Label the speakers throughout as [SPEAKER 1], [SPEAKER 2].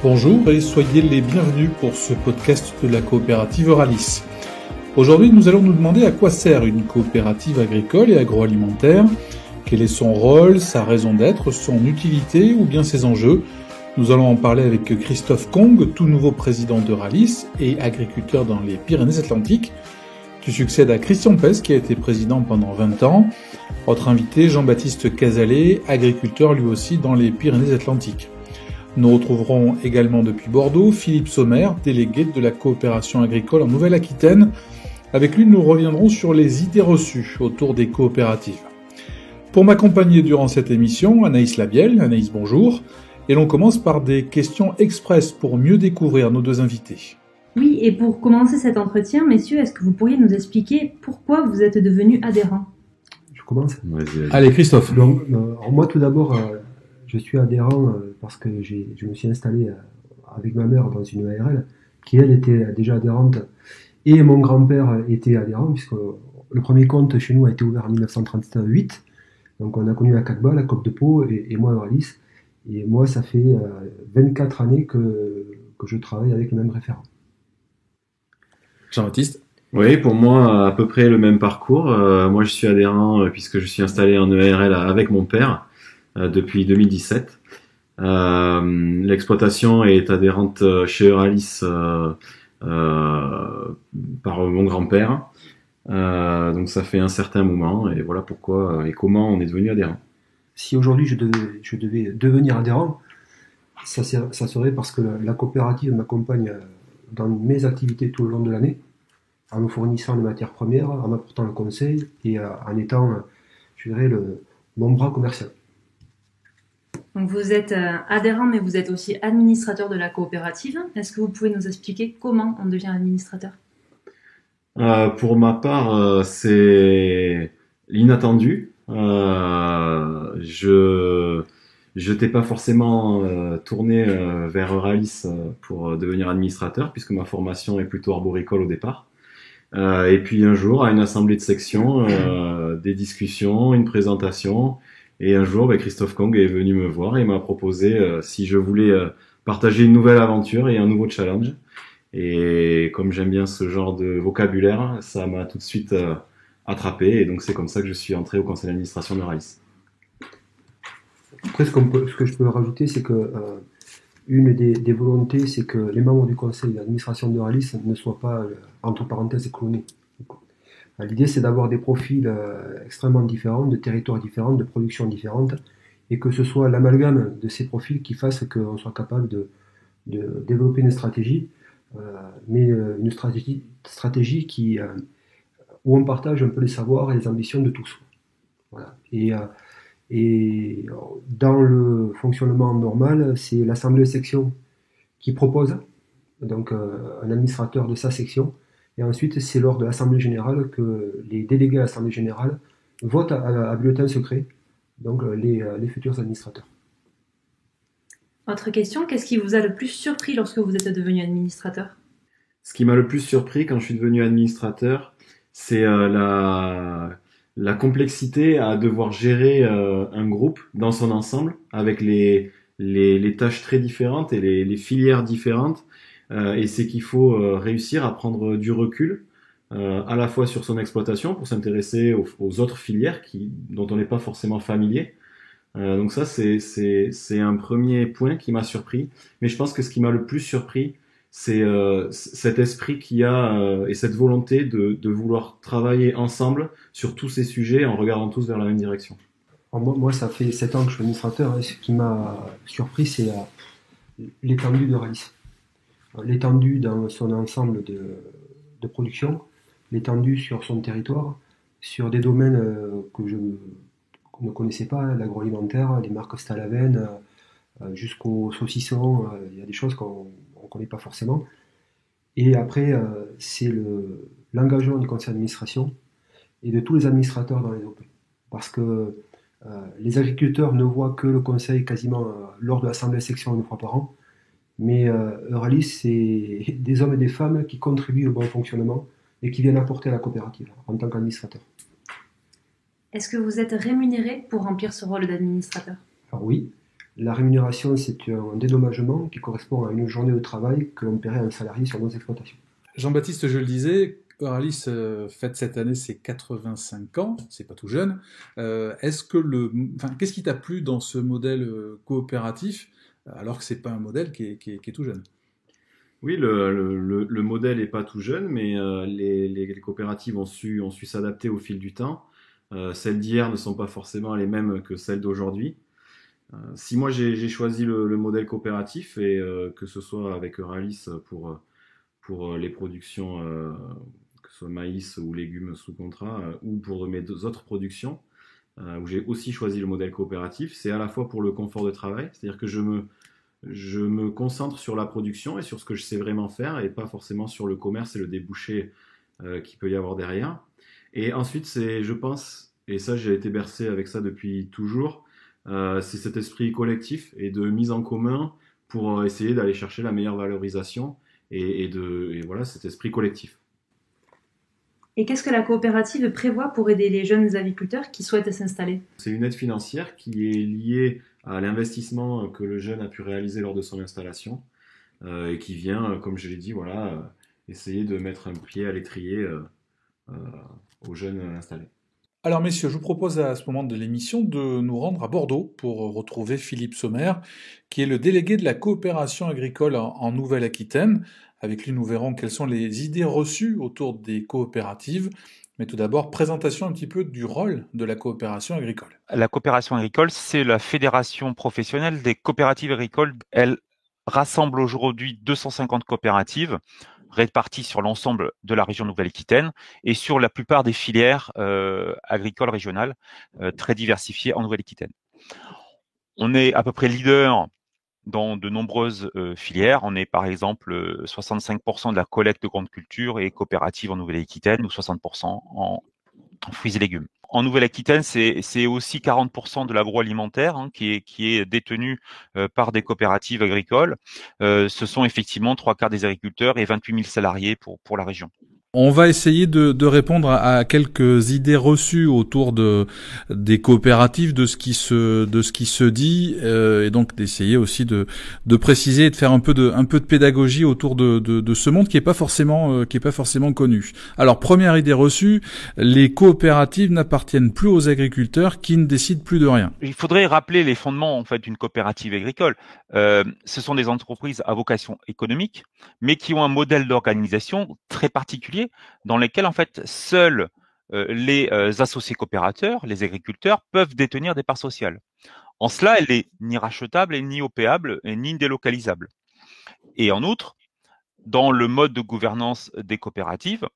[SPEAKER 1] Bonjour et soyez les bienvenus pour ce podcast de la coopérative Euralis. Aujourd'hui, nous allons nous demander à quoi sert une coopérative agricole et agroalimentaire, quel est son rôle, sa raison d'être, son utilité ou bien ses enjeux. Nous allons en parler avec Christophe Kong, tout nouveau président d'Euralis et agriculteur dans les Pyrénées-Atlantiques. Tu succèdes à Christian Pes qui a été président pendant 20 ans. Autre invité, Jean-Baptiste Cazalet, agriculteur lui aussi dans les Pyrénées-Atlantiques. Nous retrouverons également depuis Bordeaux Philippe Sommer, délégué de la coopération agricole en Nouvelle-Aquitaine. Avec lui, nous reviendrons sur les idées reçues autour des coopératives. Pour m'accompagner durant cette émission, Anaïs Labielle. Anaïs, bonjour. Et l'on commence par des questions express pour mieux découvrir nos deux invités.
[SPEAKER 2] Oui, et pour commencer cet entretien, messieurs, est-ce que vous pourriez nous expliquer pourquoi vous êtes devenus adhérents ?
[SPEAKER 3] Je commence.
[SPEAKER 1] Vas-y. Allez, Christophe.
[SPEAKER 3] Donc, moi, tout d'abord, je suis adhérent parce que je me suis installé avec ma mère dans une ARL qui, elle, était déjà adhérente. Et mon grand-père était adhérent, puisque le premier compte chez nous a été ouvert en 1938. Donc, on a connu la CACBA, la Coop de Pau et moi, Euralis. Et moi, ça fait 24 années que je travaille avec le même référent.
[SPEAKER 1] Jean-Baptiste.
[SPEAKER 4] Oui, pour moi, à peu près le même parcours. Moi, je suis adhérent puisque je suis installé en EARL avec mon père depuis 2017. L'exploitation est adhérente chez Euralis par mon grand-père. Donc ça fait un certain moment et voilà pourquoi et comment on est devenu adhérent.
[SPEAKER 3] Si aujourd'hui je devais devenir adhérent, ça serait parce que la coopérative m'accompagne dans mes activités tout le long de l'année, en me fournissant les matières premières, en m'apportant le conseil et en étant, je dirais, mon bras commercial.
[SPEAKER 2] Donc vous êtes adhérent, mais vous êtes aussi administrateur de la coopérative. Est-ce que vous pouvez nous expliquer comment on devient administrateur ?
[SPEAKER 4] Pour ma part, c'est l'inattendu. Je n'étais pas forcément tourné vers Euralis pour devenir administrateur, puisque ma formation est plutôt arboricole au départ. Et puis un jour, à une assemblée de section, des discussions, une présentation, et un jour, Christophe Kong est venu me voir et m'a proposé si je voulais partager une nouvelle aventure et un nouveau challenge. Et comme j'aime bien ce genre de vocabulaire, ça m'a tout de suite attrapé, et donc c'est comme ça que je suis entré au conseil d'administration d'Euralis.
[SPEAKER 3] Après, ce que je peux rajouter, c'est que une des volontés, c'est que les membres du conseil d'administration d'Euralis ne soient pas, entre parenthèses, clonés. L'idée, c'est d'avoir des profils extrêmement différents, de territoires différents, de productions différentes, et que ce soit l'amalgame de ces profils qui fasse qu'on soit capable de développer une stratégie, mais une stratégie où on partage un peu les savoirs et les ambitions de tous. Voilà. Et dans le fonctionnement normal, c'est l'assemblée de section qui propose donc un administrateur de sa section, et ensuite c'est lors de l'assemblée générale que les délégués à l'assemblée générale votent à bulletin secret, donc les futurs administrateurs.
[SPEAKER 2] Autre question, qu'est-ce qui vous a le plus surpris lorsque vous êtes devenu administrateur ?
[SPEAKER 4] Ce qui m'a le plus surpris quand je suis devenu administrateur, c'est la complexité à devoir gérer un groupe dans son ensemble, avec les tâches très différentes et les filières différentes. Et c'est qu'il faut réussir à prendre du recul, à la fois sur son exploitation, pour s'intéresser aux autres filières dont on n'est pas forcément familier. Donc ça, c'est un premier point qui m'a surpris. Mais je pense que ce qui m'a le plus surpris, c'est cet esprit qu'il y a et cette volonté de vouloir travailler ensemble sur tous ces sujets en regardant tous vers la même direction.
[SPEAKER 3] Alors moi, ça fait 7 ans que je suis administrateur, et ce qui m'a surpris, c'est l'étendue d'Euralis. L'étendue dans son ensemble de production, l'étendue sur son territoire, sur des domaines que je ne connaissais pas, l'agroalimentaire, les marques Stalavène, jusqu'aux saucissons, il y a des choses qu'on ne connaît pas forcément. Et après, c'est l'engagement du conseil d'administration et de tous les administrateurs dans les OP. Parce que les agriculteurs ne voient que le conseil quasiment lors de l'assemblée de section une fois par an. Mais Euralis, c'est des hommes et des femmes qui contribuent au bon fonctionnement et qui viennent apporter à la coopérative en tant qu'administrateur.
[SPEAKER 2] Est-ce que vous êtes rémunéré pour remplir ce rôle d'administrateur ?
[SPEAKER 3] Alors oui, La rémunération, c'est un dédommagement qui correspond à une journée de travail que l'on paierait à un salarié sur nos exploitations.
[SPEAKER 1] Jean-Baptiste, je le disais, Euralis fête cette année ses 85 ans, c'est pas tout jeune. Qu'est-ce qui t'a plu dans ce modèle coopératif, alors que c'est pas un modèle qui est tout jeune?
[SPEAKER 4] Oui, le modèle est pas tout jeune, mais les coopératives ont su s'adapter au fil du temps. Celles d'hier ne sont pas forcément les mêmes que celles d'aujourd'hui. Si moi j'ai choisi le modèle coopératif, et que ce soit avec Euralis pour les productions, que ce soit maïs ou légumes sous contrat, ou pour mes deux autres productions, où j'ai aussi choisi le modèle coopératif, c'est à la fois pour le confort de travail, c'est-à-dire que je me concentre sur la production et sur ce que je sais vraiment faire, et pas forcément sur le commerce et le débouché qu'il peut y avoir derrière. Et ensuite, je pense, et ça j'ai été bercé avec ça depuis toujours, c'est cet esprit collectif et de mise en commun pour essayer d'aller chercher la meilleure valorisation et voilà, cet esprit collectif.
[SPEAKER 2] Et qu'est-ce que la coopérative prévoit pour aider les jeunes agriculteurs qui souhaitent s'installer?
[SPEAKER 4] C'est une aide financière qui est liée à l'investissement que le jeune a pu réaliser lors de son installation, et qui vient, comme je l'ai dit, voilà, essayer de mettre un pied à l'étrier aux jeunes installés.
[SPEAKER 1] Alors messieurs, je vous propose à ce moment de l'émission de nous rendre à Bordeaux pour retrouver Philippe Sommer, qui est le délégué de la coopération agricole en Nouvelle-Aquitaine. Avec lui, nous verrons quelles sont les idées reçues autour des coopératives. Mais tout d'abord, présentation un petit peu du rôle de la coopération agricole.
[SPEAKER 5] La coopération agricole, c'est la fédération professionnelle des coopératives agricoles. Elle rassemble aujourd'hui 250 coopératives réparties sur l'ensemble de la région Nouvelle-Aquitaine et sur la plupart des filières agricoles régionales très diversifiées en Nouvelle-Aquitaine. On est à peu près leader dans de nombreuses filières. On est par exemple 65% de la collecte de grandes cultures et coopératives en Nouvelle-Aquitaine ou 60% en fruits et légumes. En Nouvelle-Aquitaine, c'est aussi 40% de l'agroalimentaire qui est détenu par des coopératives agricoles. Ce sont effectivement 3/4 des agriculteurs et 28 000 salariés pour la région.
[SPEAKER 1] On va essayer de répondre à quelques idées reçues autour des coopératives, de ce qui se dit, et donc d'essayer aussi de préciser et de faire un peu de pédagogie autour de ce monde qui est pas forcément connu. Alors, première idée reçue, les coopératives n'appartiennent plus aux agriculteurs qui ne décident plus de rien.
[SPEAKER 5] Il faudrait rappeler les fondements en fait d'une coopérative agricole. Ce sont des entreprises à vocation économique, mais qui ont un modèle d'organisation très particulier, dans lesquels en fait seuls les associés coopérateurs, les agriculteurs, peuvent détenir des parts sociales. En cela, elle n'est ni rachetable, ni opéable, ni délocalisable. Et en outre, dans le mode de gouvernance des coopératives,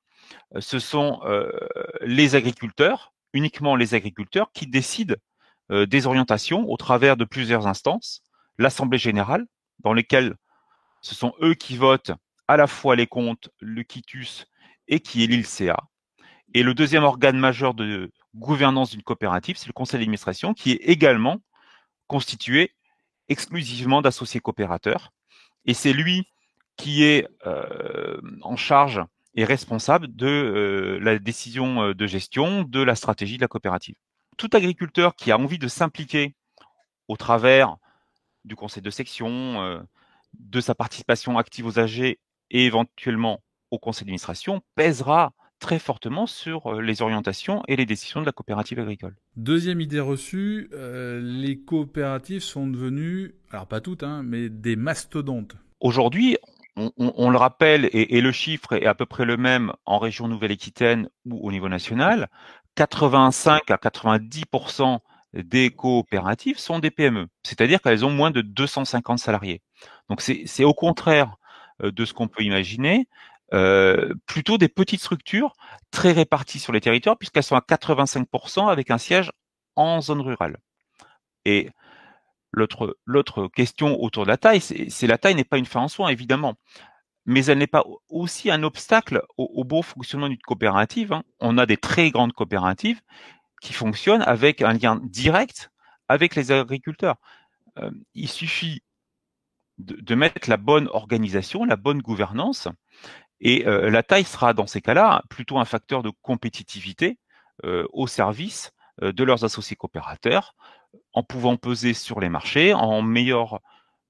[SPEAKER 5] ce sont les agriculteurs, uniquement les agriculteurs, qui décident des orientations au travers de plusieurs instances, l'Assemblée générale, dans lesquelles ce sont eux qui votent à la fois les comptes, le quitus et qui élit le CA. Et le deuxième organe majeur de gouvernance d'une coopérative, c'est le conseil d'administration, qui est également constitué exclusivement d'associés coopérateurs. Et c'est lui qui est en charge et responsable de la décision de gestion, de la stratégie de la coopérative. Tout agriculteur qui a envie de s'impliquer au travers du conseil de section, de sa participation active aux AG et éventuellement au conseil d'administration pèsera très fortement sur les orientations et les décisions de la coopérative agricole.
[SPEAKER 1] Deuxième idée reçue, les coopératives sont devenues, alors pas toutes, mais des mastodontes.
[SPEAKER 5] Aujourd'hui, on le rappelle, et le chiffre est à peu près le même en région Nouvelle-Aquitaine ou au niveau national, 85 à 90% des coopératives sont des PME, c'est-à-dire qu'elles ont moins de 250 salariés. Donc c'est au contraire de ce qu'on peut imaginer, plutôt des petites structures très réparties sur les territoires, puisqu'elles sont à 85% avec un siège en zone rurale. Et l'autre question autour de la taille, c'est la taille n'est pas une fin en soi, évidemment, mais elle n'est pas aussi un obstacle au bon fonctionnement d'une coopérative. On a des très grandes coopératives qui fonctionnent avec un lien direct avec les agriculteurs. Il suffit de mettre la bonne organisation, la bonne gouvernance, et la taille sera dans ces cas-là plutôt un facteur de compétitivité au service de leurs associés coopérateurs, en pouvant peser sur les marchés, en meilleure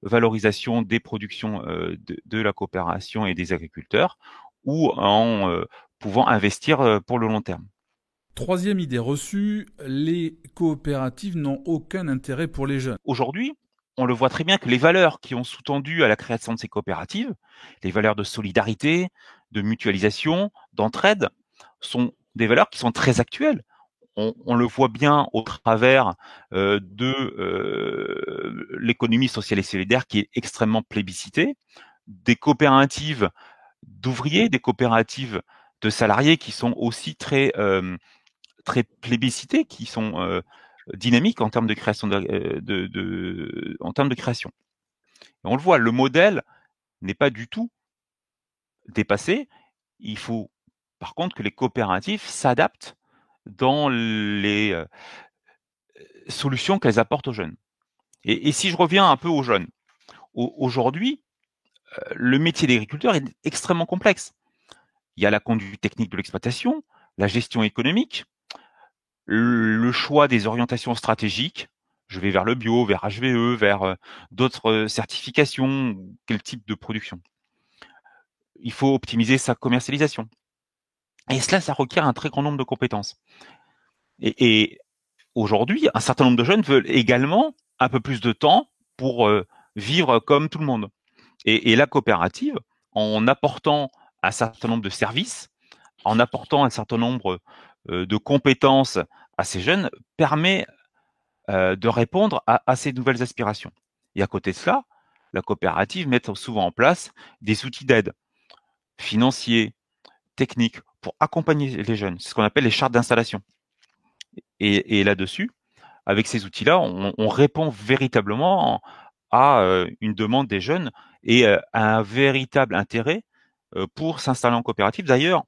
[SPEAKER 5] valorisation des productions de la coopération et des agriculteurs, ou en pouvant investir pour le long terme.
[SPEAKER 1] Troisième idée reçue, les coopératives n'ont aucun intérêt pour les jeunes.
[SPEAKER 5] Aujourd'hui, on le voit très bien que les valeurs qui ont sous-tendu à la création de ces coopératives, les valeurs de solidarité, de mutualisation, d'entraide, sont des valeurs qui sont très actuelles. On le voit bien au travers de l'économie sociale et solidaire qui est extrêmement plébiscitée, des coopératives d'ouvriers, des coopératives de salariés qui sont aussi très plébiscitées, qui sont dynamiques en termes de création en termes de création. Et on le voit, le modèle n'est pas du tout dépassé. Il faut par contre que les coopératives s'adaptent dans les solutions qu'elles apportent aux jeunes. Et si je reviens un peu aux jeunes, aujourd'hui, le métier d'agriculteur est extrêmement complexe. Il y a la conduite technique de l'exploitation, la gestion économique, le choix des orientations stratégiques. Je vais vers le bio, vers HVE, vers d'autres certifications, quel type de production. Il faut optimiser sa commercialisation. Et cela, ça requiert un très grand nombre de compétences. Et aujourd'hui, un certain nombre de jeunes veulent également un peu plus de temps pour vivre comme tout le monde. Et la coopérative, en apportant un certain nombre de services, en apportant un certain nombre de compétences à ces jeunes, permet de répondre à ces nouvelles aspirations. Et à côté de cela, la coopérative met souvent en place des outils d'aide financiers, techniques, pour accompagner les jeunes. C'est ce qu'on appelle les chartes d'installation. Et là-dessus, avec ces outils-là, on répond véritablement à une demande des jeunes et à un véritable intérêt pour s'installer en coopérative. D'ailleurs,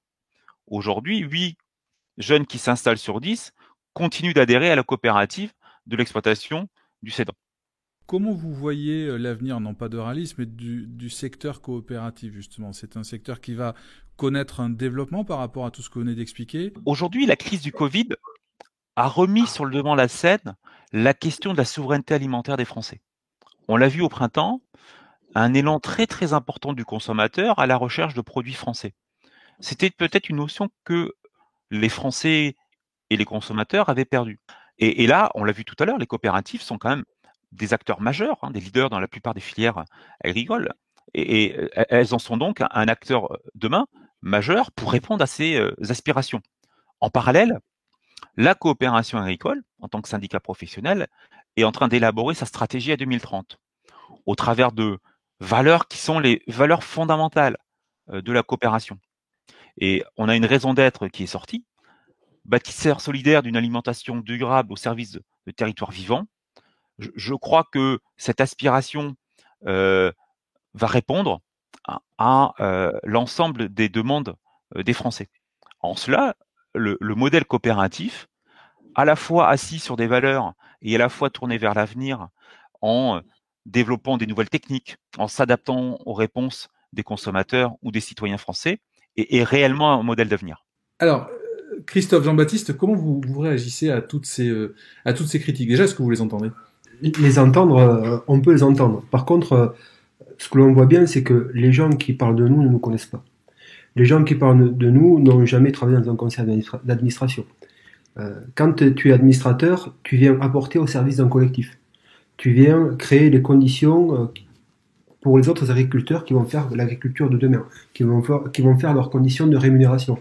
[SPEAKER 5] aujourd'hui, 8 jeunes qui s'installent sur 10 continuent d'adhérer à la coopérative de l'exploitation du cédant.
[SPEAKER 1] Comment vous voyez l'avenir, non pas de Ralis, mais du secteur coopératif, justement? C'est un secteur qui va connaître un développement par rapport à tout ce que vous venez d'expliquer.
[SPEAKER 5] Aujourd'hui, la crise du Covid a remis sur le devant de la scène la question de la souveraineté alimentaire des Français. On l'a vu au printemps, un élan très très important du consommateur à la recherche de produits français. C'était peut-être une notion que les Français et les consommateurs avaient perdue. Et là, on l'a vu tout à l'heure, les coopératives sont quand même des acteurs majeurs, des leaders dans la plupart des filières agricoles. Et elles en sont donc un acteur demain majeur pour répondre à ces aspirations. En parallèle, la coopération agricole, en tant que syndicat professionnel, est en train d'élaborer sa stratégie à 2030, au travers de valeurs qui sont les valeurs fondamentales de la coopération. Et on a une raison d'être qui est sortie, bâtisseur solidaire d'une alimentation durable au service de territoires vivants. Je crois que cette aspiration va répondre à l'ensemble des demandes des Français. En cela, le modèle coopératif, à la fois assis sur des valeurs et à la fois tourné vers l'avenir, en développant des nouvelles techniques, en s'adaptant aux réponses des consommateurs ou des citoyens français, est réellement un modèle d'avenir.
[SPEAKER 1] Alors, Christophe, Jean-Baptiste, comment vous réagissez à toutes ces critiques? Déjà, est-ce que vous les entendez?
[SPEAKER 3] Les entendre, on peut les entendre. Par contre, ce que l'on voit bien, c'est que les gens qui parlent de nous ne nous connaissent pas. Les gens qui parlent de nous n'ont jamais travaillé dans un conseil d'administration. Quand tu es administrateur, tu viens apporter au service d'un collectif. Tu viens créer les conditions pour les autres agriculteurs qui vont faire l'agriculture de demain, qui vont faire leurs conditions de rémunération.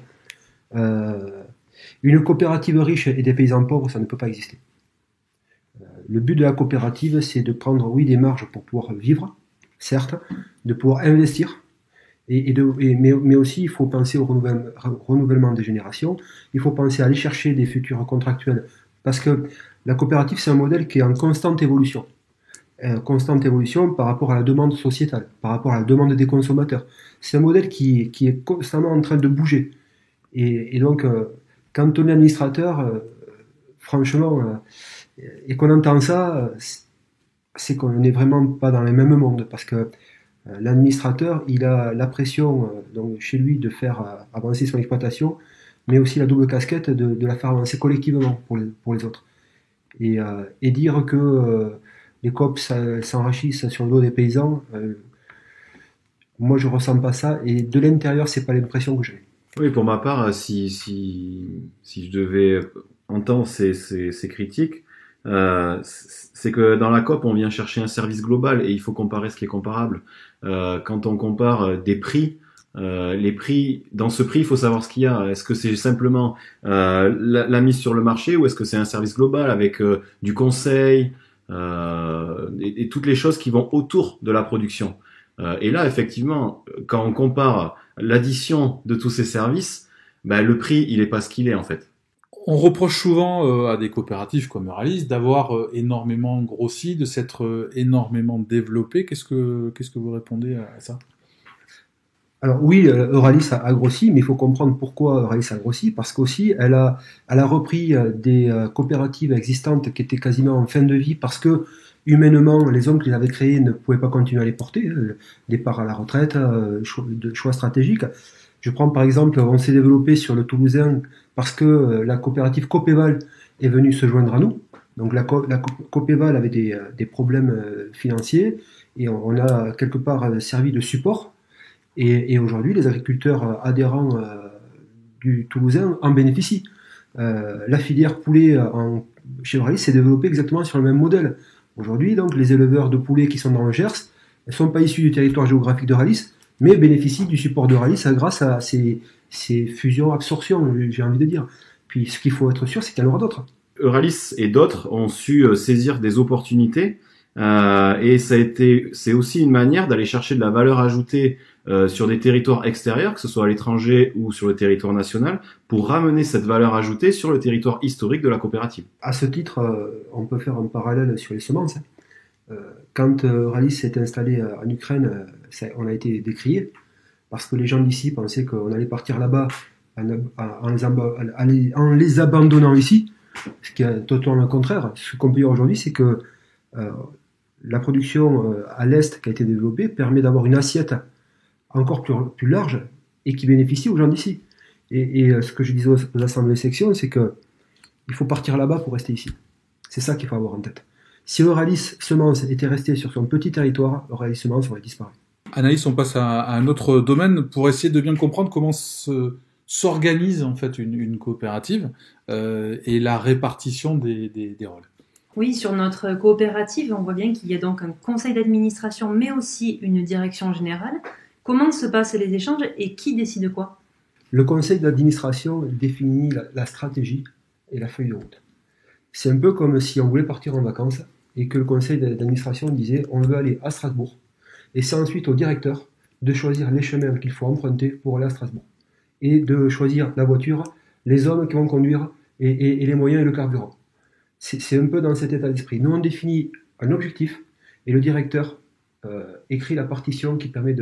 [SPEAKER 3] Une coopérative riche et des paysans pauvres, ça ne peut pas exister. Le but de la coopérative, c'est de prendre, oui, des marges pour pouvoir vivre, certes, de pouvoir investir, mais aussi il faut penser au renouvellement des générations, il faut penser à aller chercher des futurs contractuels, parce que la coopérative, c'est un modèle qui est en constante évolution par rapport à la demande sociétale, par rapport à la demande des consommateurs. C'est un modèle qui est constamment en train de bouger. Et donc, quand on est administrateur, franchement, et qu'on entend ça, c'est qu'on n'est vraiment pas dans les mêmes mondes, parce que l'administrateur, il a la pression donc chez lui de faire avancer son exploitation, mais aussi la double casquette de la faire avancer collectivement pour les autres. Et dire que les coop s'enrichissent sur le dos des paysans, moi je ressens pas ça, et de l'intérieur c'est pas l'impression que j'ai.
[SPEAKER 4] Oui, pour ma part, si je devais entendre ces critiques, c'est que dans la COP, on vient chercher un service global et il faut comparer ce qui est comparable. Quand on compare des prix, les prix, dans ce prix, il faut savoir ce qu'il y a. Est-ce que c'est simplement la mise sur le marché ou est-ce que c'est un service global avec du conseil et toutes les choses qui vont autour de la production. Et là, effectivement, quand on compare l'addition de tous ces services, ben, le prix, il est pas ce qu'il est en fait.
[SPEAKER 1] On reproche souvent à des coopératives comme Euralis d'avoir énormément grossi, de s'être énormément développé. Qu'est-ce que vous répondez à ça?
[SPEAKER 3] Alors oui, Euralis a grossi, mais il faut comprendre pourquoi Euralis a grossi, parce qu'aussi elle a repris des coopératives existantes qui étaient quasiment en fin de vie, parce que humainement, les hommes qui les avaient créés ne pouvaient pas continuer à les porter, départ à la retraite, choix stratégiques. Je prends par exemple, on s'est développé sur le Toulousain parce que la coopérative Copéval est venue se joindre à nous. Donc la Copéval avait des problèmes financiers et on a quelque part servi de support. Et aujourd'hui, les agriculteurs adhérents du Toulousain en bénéficient. La filière poulet chez Euralis s'est développée exactement sur le même modèle. Aujourd'hui, donc, les éleveurs de poulets qui sont dans le Gers ne sont pas issus du territoire géographique d'Euralis, mais bénéficient du support d'Euralis grâce à ces fusions-absorptions, j'ai envie de dire. Puis ce qu'il faut être sûr, c'est qu'il y en aura d'autres.
[SPEAKER 4] Euralis et d'autres ont su saisir des opportunités et c'est aussi une manière d'aller chercher de la valeur ajoutée sur des territoires extérieurs, que ce soit à l'étranger ou sur le territoire national, pour ramener cette valeur ajoutée sur le territoire historique de la coopérative.
[SPEAKER 3] À ce titre, on peut faire un parallèle sur les semences. Quand Euralis s'est installé en Ukraine, on a été décrié, parce que les gens d'ici pensaient qu'on allait partir là-bas en les abandonnant ici, ce qui est totalement le contraire. Ce qu'on peut dire aujourd'hui, c'est que la production à l'Est qui a été développée permet d'avoir une assiette encore plus large et qui bénéficie aux gens d'ici. Et ce que je disais aux assemblées sections, c'est que il faut partir là-bas pour rester ici. C'est ça qu'il faut avoir en tête. Si Euralis Semences était resté sur son petit territoire, Euralis Semences aurait disparu.
[SPEAKER 1] Anaïs, on passe à un autre domaine pour essayer de bien comprendre comment s'organise en fait une coopérative et la répartition des rôles.
[SPEAKER 2] Oui, sur notre coopérative, on voit bien qu'il y a donc un conseil d'administration, mais aussi une direction générale. Comment se passent les échanges et qui décide quoi?
[SPEAKER 3] Le conseil d'administration définit la stratégie et la feuille de route. C'est un peu comme si on voulait partir en vacances et que le conseil d'administration disait on veut aller à Strasbourg. Et c'est ensuite au directeur de choisir les chemins qu'il faut emprunter pour aller à Strasbourg. Et de choisir la voiture, les hommes qui vont conduire et les moyens et le carburant. C'est un peu dans cet état d'esprit. Nous, on définit un objectif et le directeur écrit la partition qui permet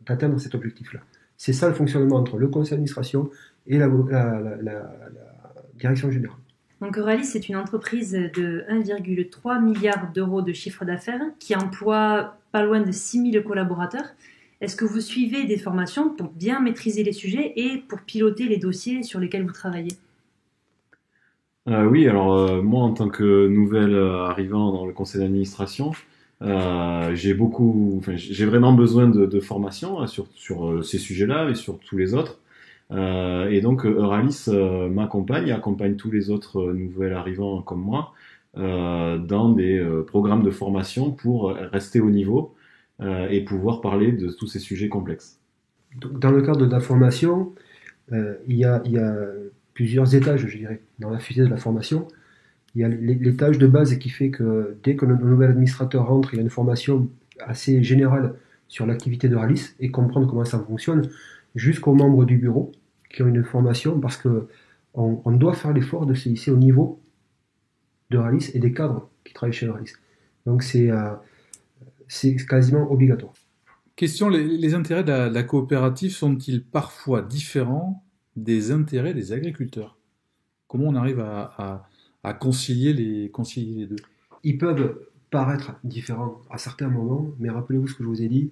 [SPEAKER 3] d'atteindre cet objectif-là. C'est ça le fonctionnement entre le conseil d'administration et la direction générale.
[SPEAKER 2] Donc Euralis, c'est une entreprise de 1,3 milliard d'euros de chiffre d'affaires qui emploie pas loin de 6 000 collaborateurs. Est-ce que vous suivez des formations pour bien maîtriser les sujets et pour piloter les dossiers sur lesquels vous travaillez?
[SPEAKER 4] Oui, alors moi en tant que nouvel arrivant dans le conseil d'administration, j'ai vraiment besoin de formation sur ces sujets-là et sur tous les autres. Et donc Euralis m'accompagne et accompagne tous les autres nouveaux arrivants comme moi dans des programmes de formation pour rester au niveau et pouvoir parler de tous ces sujets complexes.
[SPEAKER 3] Donc, dans le cadre de la formation, il y a plusieurs étages, je dirais, dans la fusée de la formation. Il y a l'étage de base qui fait que dès que le nouvel administrateur rentre, il y a une formation assez générale sur l'activité d'Euralis et comprendre comment ça fonctionne, jusqu'aux membres du bureau qui ont une formation parce qu'on doit faire l'effort de se hisser au niveau d'Euralis et des cadres qui travaillent chez Euralis. Donc c'est quasiment obligatoire.
[SPEAKER 1] Question, les intérêts de la coopérative sont-ils parfois différents des intérêts des agriculteurs? Comment on arrive à concilier les deux?
[SPEAKER 3] Ils peuvent paraître différents à certains moments, mais rappelez-vous ce que je vous ai dit,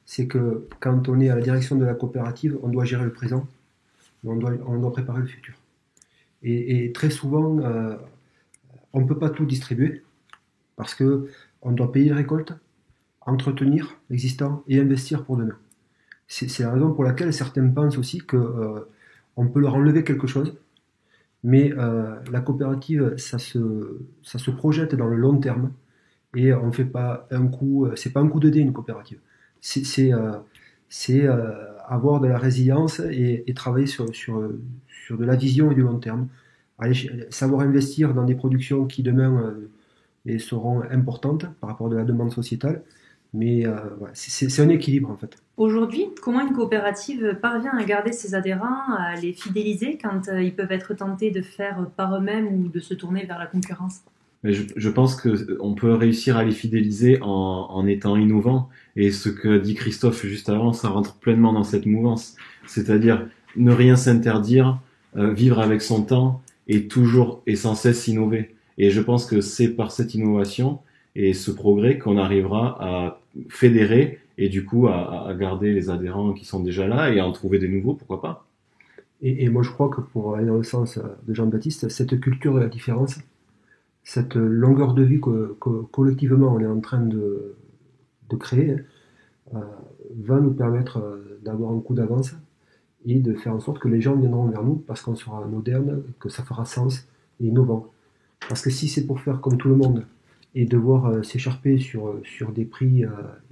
[SPEAKER 3] c'est que quand on est à la direction de la coopérative, on doit gérer le présent, on doit préparer le futur. Et très souvent, on ne peut pas tout distribuer parce qu'on doit payer les récoltes, entretenir l'existant et investir pour demain. C'est la raison pour laquelle certains pensent aussi qu'on peut leur enlever quelque chose, mais la coopérative, ça se projette dans le long terme et on fait pas un coup, c'est pas un coup de dé une coopérative. C'est avoir de la résilience et travailler sur de la vision et du long terme. Savoir investir dans des productions qui demain seront importantes par rapport à la demande sociétale. Mais voilà, c'est un équilibre en fait.
[SPEAKER 2] Aujourd'hui, comment une coopérative parvient à garder ses adhérents, à les fidéliser quand ils peuvent être tentés de faire par eux-mêmes ou de se tourner vers la concurrence?
[SPEAKER 4] Mais je pense qu'on peut réussir à les fidéliser en étant innovant. Et ce que dit Christophe juste avant, ça rentre pleinement dans cette mouvance. C'est-à-dire ne rien s'interdire, vivre avec son temps et toujours et sans cesse innover. Et je pense que c'est par cette innovation et ce progrès qu'on arrivera à fédérer et du coup à garder les adhérents qui sont déjà là et à en trouver des nouveaux, pourquoi pas.
[SPEAKER 3] Et moi je crois que pour aller dans le sens de Jean-Baptiste, cette culture de la différence, cette longueur de vie que collectivement on est en train de créer, va nous permettre d'avoir un coup d'avance et de faire en sorte que les gens viendront vers nous parce qu'on sera moderne, que ça fera sens et innovant. Parce que si c'est pour faire comme tout le monde et devoir s'écharper sur des prix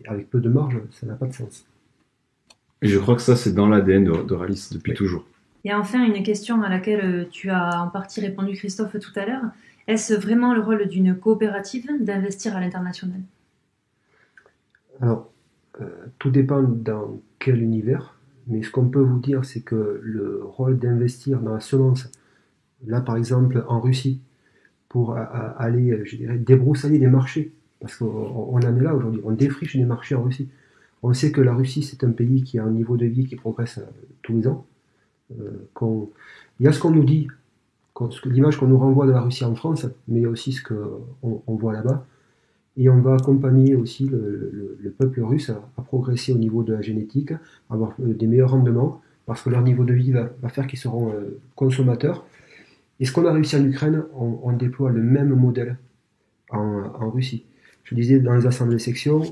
[SPEAKER 3] avec peu de marge, ça n'a pas de sens.
[SPEAKER 4] Et je crois que ça, c'est dans l'ADN de Ralis depuis toujours.
[SPEAKER 2] Et enfin, une question à laquelle tu as en partie répondu, Christophe, tout à l'heure. Est-ce vraiment le rôle d'une coopérative d'investir à l'international?
[SPEAKER 3] Alors, tout dépend dans quel univers, mais ce qu'on peut vous dire, c'est que le rôle d'investir dans la semence, là par exemple en Russie, pour aller, je dirais, débroussailler des marchés, parce qu'on en est là aujourd'hui, on défriche des marchés en Russie. On sait que la Russie, c'est un pays qui a un niveau de vie qui progresse tous les ans. Il y a ce qu'on nous dit, l'image qu'on nous renvoie de la Russie en France, mais il y a aussi ce qu'on voit là-bas. Et on va accompagner aussi le peuple russe à progresser au niveau de la génétique, avoir des meilleurs rendements, parce que leur niveau de vie va faire qu'ils seront consommateurs. Et ce qu'on a réussi en Ukraine, on déploie le même modèle en Russie. Je disais, dans les assemblées section,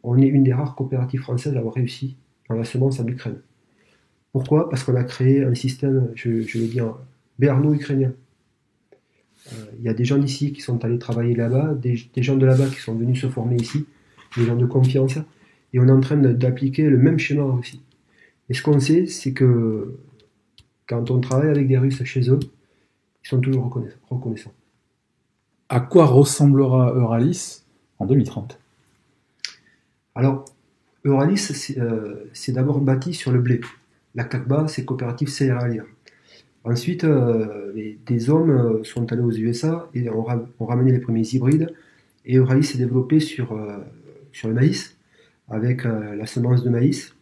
[SPEAKER 3] on est une des rares coopératives françaises à avoir réussi dans la semence en Ukraine. Pourquoi? Parce qu'on a créé un système, je vais dire, béarno-ukrainien. Il y a des gens d'ici qui sont allés travailler là-bas, des gens de là-bas qui sont venus se former ici, des gens de confiance, et on est en train d'appliquer le même schéma en Russie. Et ce qu'on sait, c'est que quand on travaille avec des Russes chez eux, ils sont toujours reconnaissants.
[SPEAKER 1] À quoi ressemblera Euralis en 2030? Alors,
[SPEAKER 3] Euralis, c'est d'abord bâti sur le blé. La CACBA, c'est coopérative céréalière. Ensuite, des hommes sont allés aux USA et ont ramené les premiers hybrides. Et Euralis s'est développé sur le maïs, avec la semence de maïs,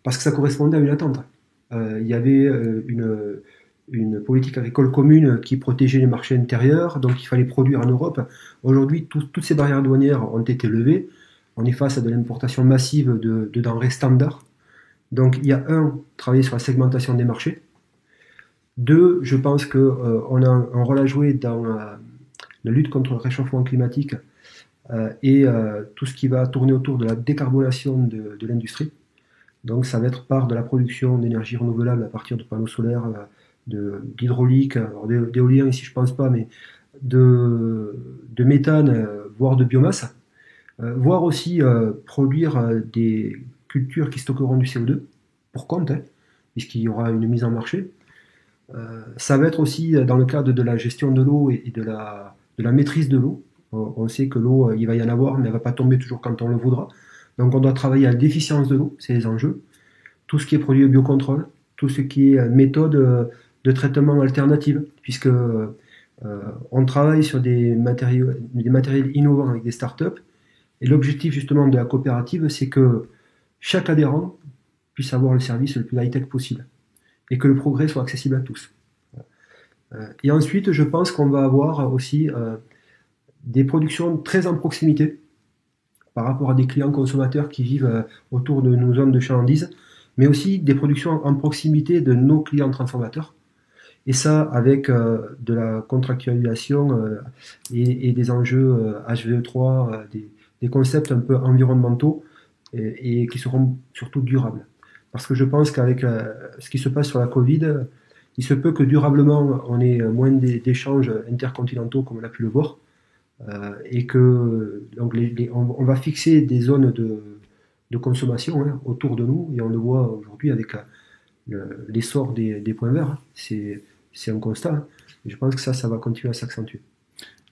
[SPEAKER 3] parce que ça correspondait à une attente. Il y avait une politique agricole commune qui protégeait les marchés intérieurs, donc il fallait produire en Europe. Aujourd'hui, toutes ces barrières douanières ont été levées. On est face à de l'importation massive de denrées standards. Donc il y a travailler sur la segmentation des marchés. 2, je pense qu'on a un rôle à jouer dans la lutte contre le réchauffement climatique et tout ce qui va tourner autour de la décarbonation de l'industrie. Donc ça va être part de la production d'énergie renouvelable à partir de panneaux solaires, d'hydraulique, d'éolien ici je pense pas, mais de méthane, voire de biomasse, voire aussi produire des cultures qui stockeront du CO2 pour compte, puisqu'il y aura une mise en marché. Ça va être aussi dans le cadre de la gestion de l'eau et de la maîtrise de l'eau. On sait que l'eau, il va y en avoir, mais elle ne va pas tomber toujours quand on le voudra. Donc on doit travailler à l'efficience de l'eau, c'est les enjeux. Tout ce qui est produit au biocontrôle, tout ce qui est méthode de traitement alternative, puisque on travaille sur des matériels innovants avec des startups. Et l'objectif justement de la coopérative, c'est que chaque adhérent puisse avoir le service le plus high-tech possible et que le progrès soit accessible à tous. Et ensuite, je pense qu'on va avoir aussi des productions très en proximité par rapport à des clients consommateurs qui vivent autour de nos zones de chalandise, mais aussi des productions en proximité de nos clients transformateurs. Et ça, avec de la contractualisation et des enjeux HVE3, des concepts un peu environnementaux et qui seront surtout durables. Parce que je pense qu'avec ce qui se passe sur la Covid, il se peut que durablement on ait moins d'échanges intercontinentaux comme on a pu le voir, et que donc on va fixer des zones de consommation autour de nous, et on le voit aujourd'hui avec l'essor des points verts. C'est un constat. Et je pense que ça va continuer à s'accentuer.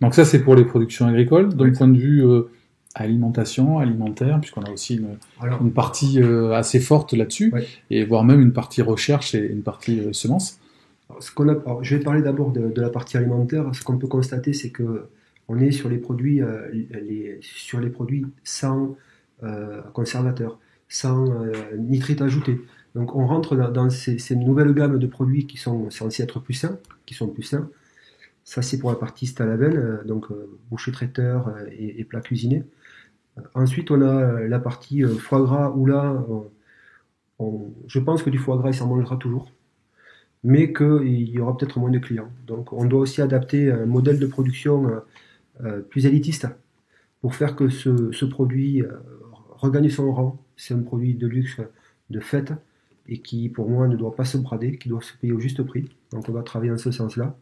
[SPEAKER 1] Donc ça, c'est pour les productions agricoles. D'un point de vue alimentaire, puisqu'on a aussi une partie assez forte là-dessus, et voire même une partie recherche et une partie semences.
[SPEAKER 3] Alors, je vais parler d'abord de la partie alimentaire. Ce qu'on peut constater, c'est que on est sur les produits, sans conservateurs, sans nitrites ajoutés. Donc on rentre dans ces nouvelles gammes de produits qui sont censés être plus sains, qui sont plus sains. Ça, c'est pour la partie Stalavelle, donc boucher traiteur et plats cuisinés. Ensuite, on a la partie foie gras, où là, je pense que du foie gras, il s'en mangera toujours, mais qu'il y aura peut-être moins de clients. Donc on doit aussi adapter un modèle de production plus élitiste pour faire que ce produit regagne son rang. C'est un produit de luxe, de fête, et qui, pour moi, ne doit pas se brader, qui doit se payer au juste prix. Donc on va travailler en ce sens-là.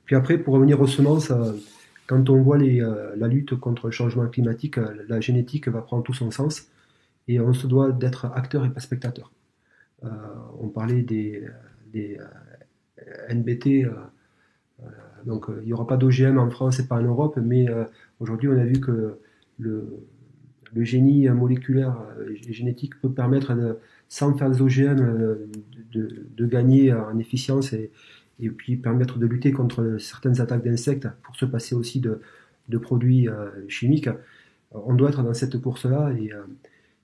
[SPEAKER 3] Puis après, pour revenir aux semences, quand on voit la lutte contre le changement climatique, la génétique va prendre tout son sens, et on se doit d'être acteur et pas spectateur. On parlait des NBT, donc il n'y aura pas d'OGM en France et pas en Europe, mais aujourd'hui on a vu que le génie moléculaire et génétique peut permettre, sans faire des OGM, de gagner en efficience et puis permettre de lutter contre certaines attaques d'insectes pour se passer aussi de produits chimiques. On doit être dans cette course-là, et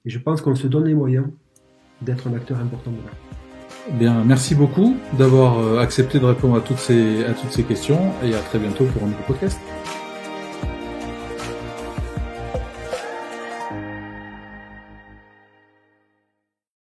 [SPEAKER 3] je pense qu'on se donne les moyens d'être un acteur important dedans.
[SPEAKER 1] Bien, merci beaucoup d'avoir accepté de répondre à toutes ces questions, et à très bientôt pour un nouveau podcast.